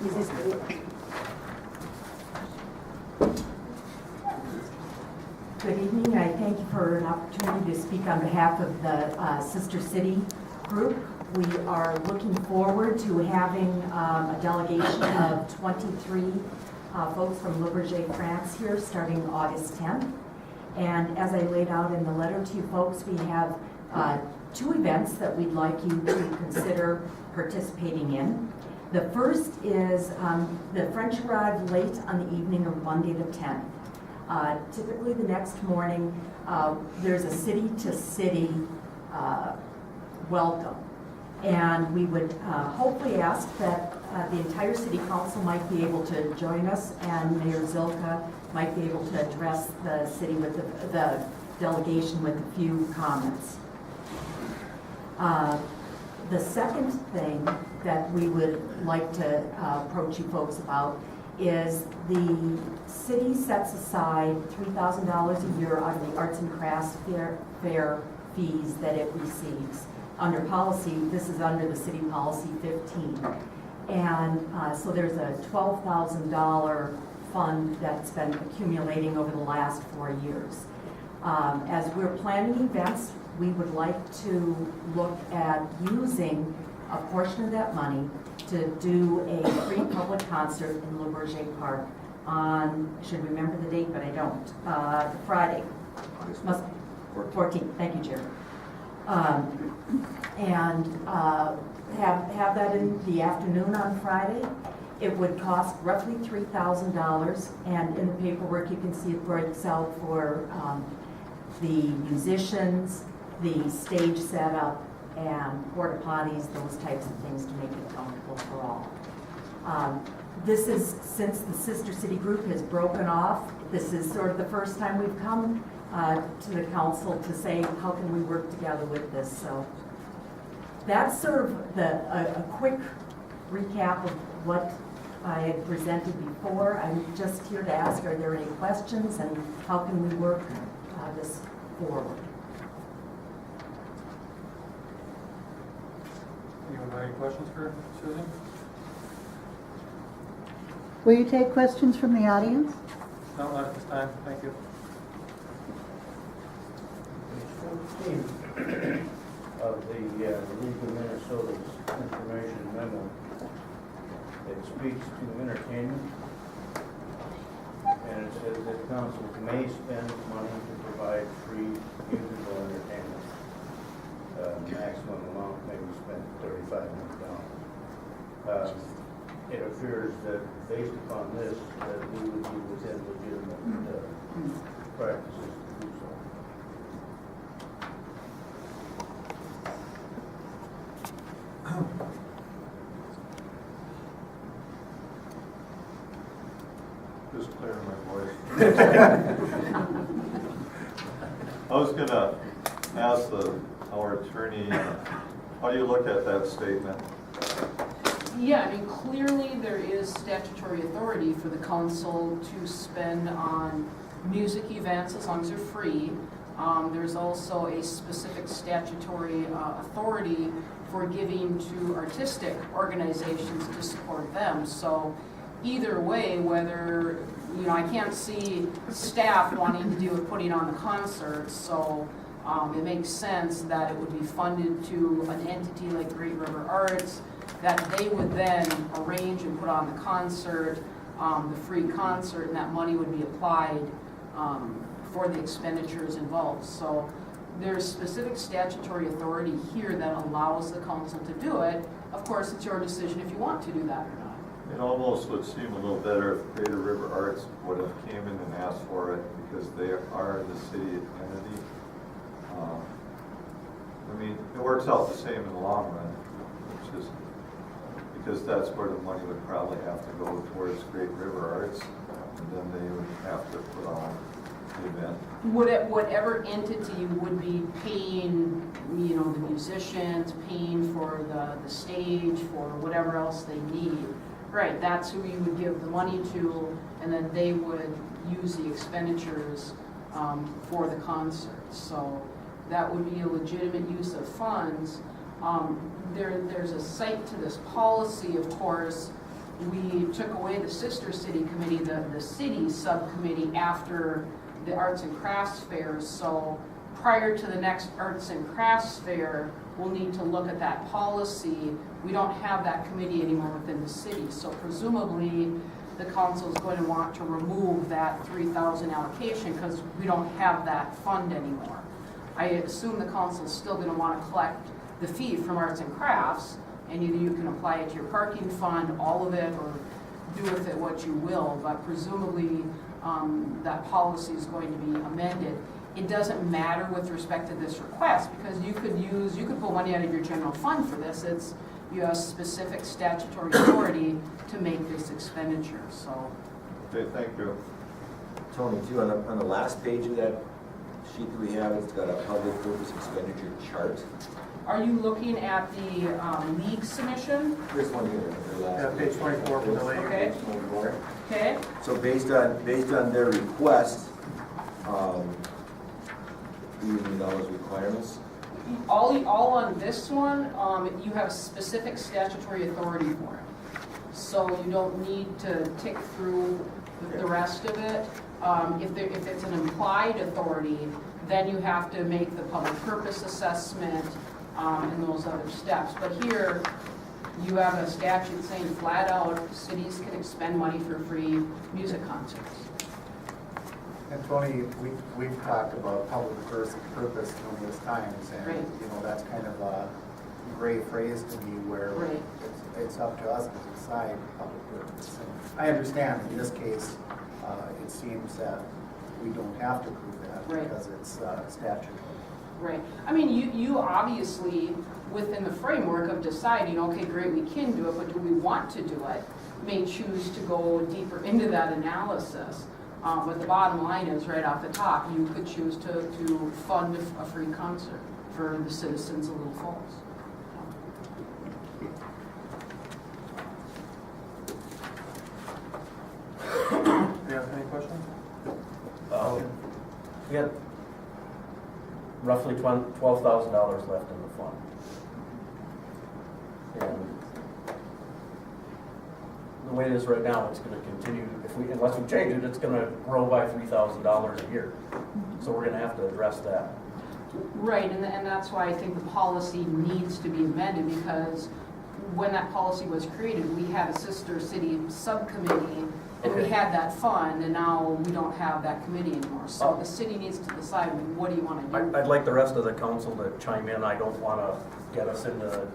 Is this good? Good evening. I thank you for an opportunity to speak on behalf of the Sister City group. We are looking forward to having a delegation of 23 folks from LeBourget, France here starting August 10th. And as I laid out in the letter to you folks, we have 2 events that we'd like you to consider participating in. The first is the French arrive late on the evening of Monday the 10th. Typically the next morning, there's a city-to-city welcome. And we would hopefully ask that the entire city council might be able to join us, and Mayor Zilka might be able to address the city with the delegation with a few comments. The second thing that we would like to approach you folks about is the city sets aside $3,000 a year out of the arts and crafts fair fees that it receives. Under policy, this is under the city policy 15. And so there's a $12,000 fund that's been accumulating over the last 4 years. As we're planning events, we would like to look at using a portion of that money to do a free public concert in LeBourget Park on, I should remember the date, but I don't, Friday. 14th. Thank you, Jerry. And have that in the afternoon on Friday. It would cost roughly $3,000, and in the paperwork you can see it breaks out for the musicians, the stage setup, and porta potties, those types of things to make it comfortable for all. This is, since the Sister City group has broken off, this is sort of the first time we've come to the council to say, how can we work together with this? So that's sort of a quick recap of what I had presented before. I'm just here to ask, are there any questions, and how can we work this forward? Anyone have any questions for Susan? Will you take questions from the audience? No, not at this time. Thank you. Page 14 of the League of Minnesota's information memo, it speaks to entertainment, and it says that councils may spend money to provide free musical entertainment. Maximum amount may be spent $3,500. It appears that based upon this, that we would be within legitimate practices to do so. Just clearing my voice. I was going to ask our attorney, how do you look at that statement? Yeah, I mean, clearly there is statutory authority for the council to spend on music events as long as they're free. There's also a specific statutory authority for giving to artistic organizations to support them. So either way, whether, you know, I can't see staff wanting to do with putting on the concert, so it makes sense that it would be funded to an entity like Great River Arts, that they would then arrange and put on the concert, the free concert, and that money would be applied for the expenditures involved. So there's specific statutory authority here that allows the council to do it. Of course, it's your decision if you want to do that or not. It almost would seem a little better if Greater River Arts would have came in and asked for it, because they are the city entity. I mean, it works out the same in the long run, which is because that's where the money would probably have to go towards Great River Arts, and then they would have to put on the event. Whatever entity would be paying, you know, the musicians, paying for the stage, for whatever else they need. Right, that's who you would give the money to, and then they would use the expenditures for the concert. So that would be a legitimate use of funds. There's a cite to this policy, of course, we took away the sister city committee, the city subcommittee after the arts and crafts fairs. So prior to the next arts and crafts fair, we'll need to look at that policy. We don't have that committee anymore within the city. So presumably, the council is going to want to remove that 3,000 allocation because we don't have that fund anymore. I assume the council is still going to want to collect the fee from arts and crafts, and either you can apply it to your parking fund, all of it, or do with it what you will, but presumably that policy is going to be amended. It doesn't matter with respect to this request because you could pull money out of your general fund for this. You have specific statutory authority to make this expenditure, so. Okay, thank you. Tony, too, on the last page of that sheet that we have, it's got a public purpose expenditure chart. Are you looking at the league submission? There's one here, the last. Yeah, page 24 for the league. Okay. Page 24. Okay, So based on their request, do you meet all those requirements? all on this one, you have specific statutory authority for it. So you don't need to tick through the rest of it. If it's an implied authority, then you have to make the public purpose assessment and those other steps. But here, you have a statute saying flat out, cities can expend money for free music concerts. And Tony, we've talked about public purpose numerous times, and, Right. you know, that's kind of a gray phrase to me where Right. it's up to us to decide public purpose. And I understand in this case, it seems that we don't have to prove that Right. because it's statutory. Right. I mean, you obviously, within the framework of deciding, okay, great, we can do it, but do we want to do it, may choose to go deeper into that analysis. But the bottom line is, right off the top, you could choose to fund a free concert for the citizens of Little Falls. Do you have any questions? We had roughly $12,000 left in the fund. And the way it is right now, it's going to continue, unless we change it, it's going to grow by $3,000 a year. So we're going to have to address that. Right, and that's why I think the policy needs to be amended, because when that policy was created, we had a sister city subcommittee, and we Okay. had that fund, and now we don't have that committee anymore. So the city needs to decide, what do you want to do? I'd like the rest of the council to chime in. I don't want to get us into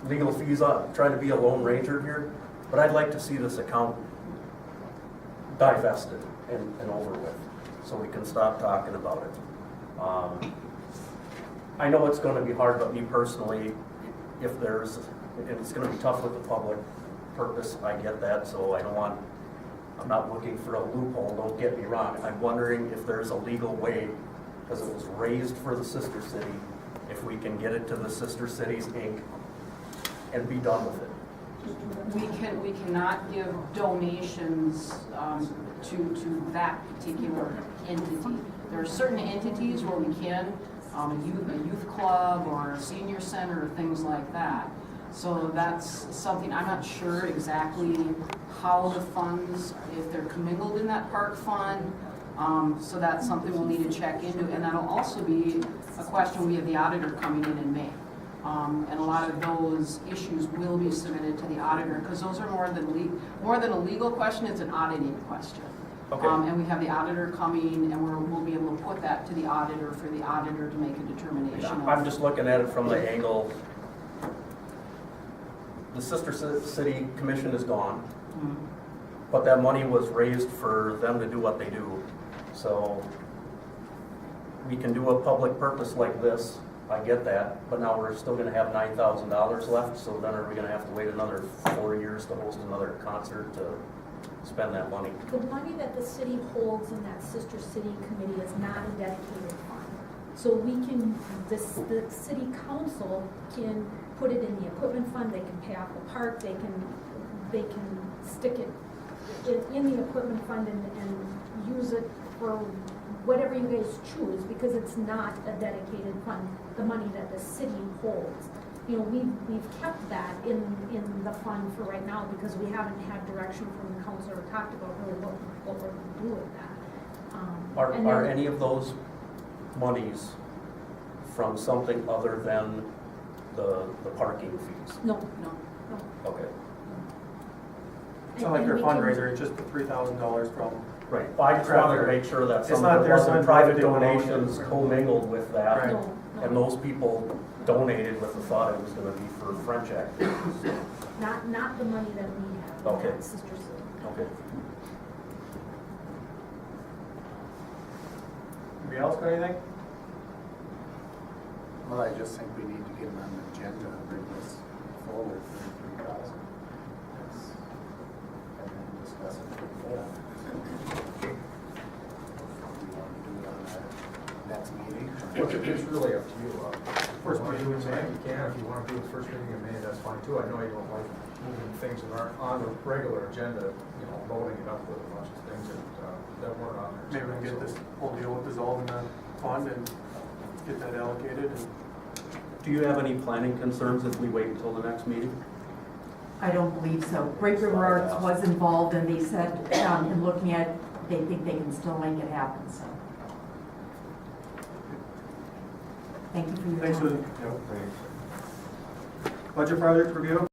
legal fees on trying to be a lone ranger here, but I'd like to see this account divested and over with, so we can stop talking about it. I know it's going to be hard, but me personally, if it's going to be tough with the public purpose, I get that, so I'm not looking for a loophole, don't get me wrong. I'm wondering if there's a legal way, because it was raised for the sister city, if we can get it to the Sister Cities Inc. and be done with it. We cannot give donations to that particular entity. There are certain entities where we can, a youth club or a senior center or things like that. So that's something, I'm not sure exactly how the funds, if they're commingled in that park fund. So that's something we'll need to check into. And that'll also be a question, we have the auditor coming in May. And a lot of those issues will be submitted to the auditor, because those are more than a legal question, it's an auditing question. Okay. And we have the auditor coming, and we'll be able to put that to the auditor for the auditor to make a determination of. I'm just looking at it from the angle, the Sister City Commission is gone, Mhm. but that money was raised for them to do what they do. So we can do a public purpose like this, I get that, but now we're still gonna have $9,000 left, so then are we gonna have to wait another 4 years to host another concert to spend that money? The money that the city holds in that sister city committee is not a dedicated fund. So we can, the city council can put it in the equipment fund, they can pay off the park, they can stick it in the equipment fund and use it for whatever you guys choose, because it's not a dedicated fund, the money that the city holds. you know, we've kept that in the fund for right now because we haven't had direction from the council or talked about really what we're gonna do with that. And Are then- any of those monies from something other than the parking fees? No, No. Okay, It's not like And their we can- fundraiser, it's just the $3,000 from, right. I just wanted to make sure that It's some not of it their wasn't fund, private they don't own it. donations commingled with that. Right. No, And no, those people donated with the thought it was gonna be for French activities. not the money that we have. Okay. That's Sister City. Okay. anybody else got anything? Well, I just think we need to get on the agenda and bring this forward for 3,000. And then discuss it with the board. We want to do it on our next meeting. Well, it's really up to you. First If you wanna meeting do in it May. tonight, you can. If you want to do it first meeting in May, that's fine too. I know you don't like moving things that aren't on the regular agenda, you know, loading it up with a bunch of things that weren't on there. Maybe we can get this whole deal dissolved in the fund and get that allocated and Do you have any planning concerns if we wait until the next meeting? I don't believe so. Great River Arts was involved, and they said, in looking at, they think they can still make it happen, so. Thank you for your time. thanks, Susan. Thanks. Budget project review?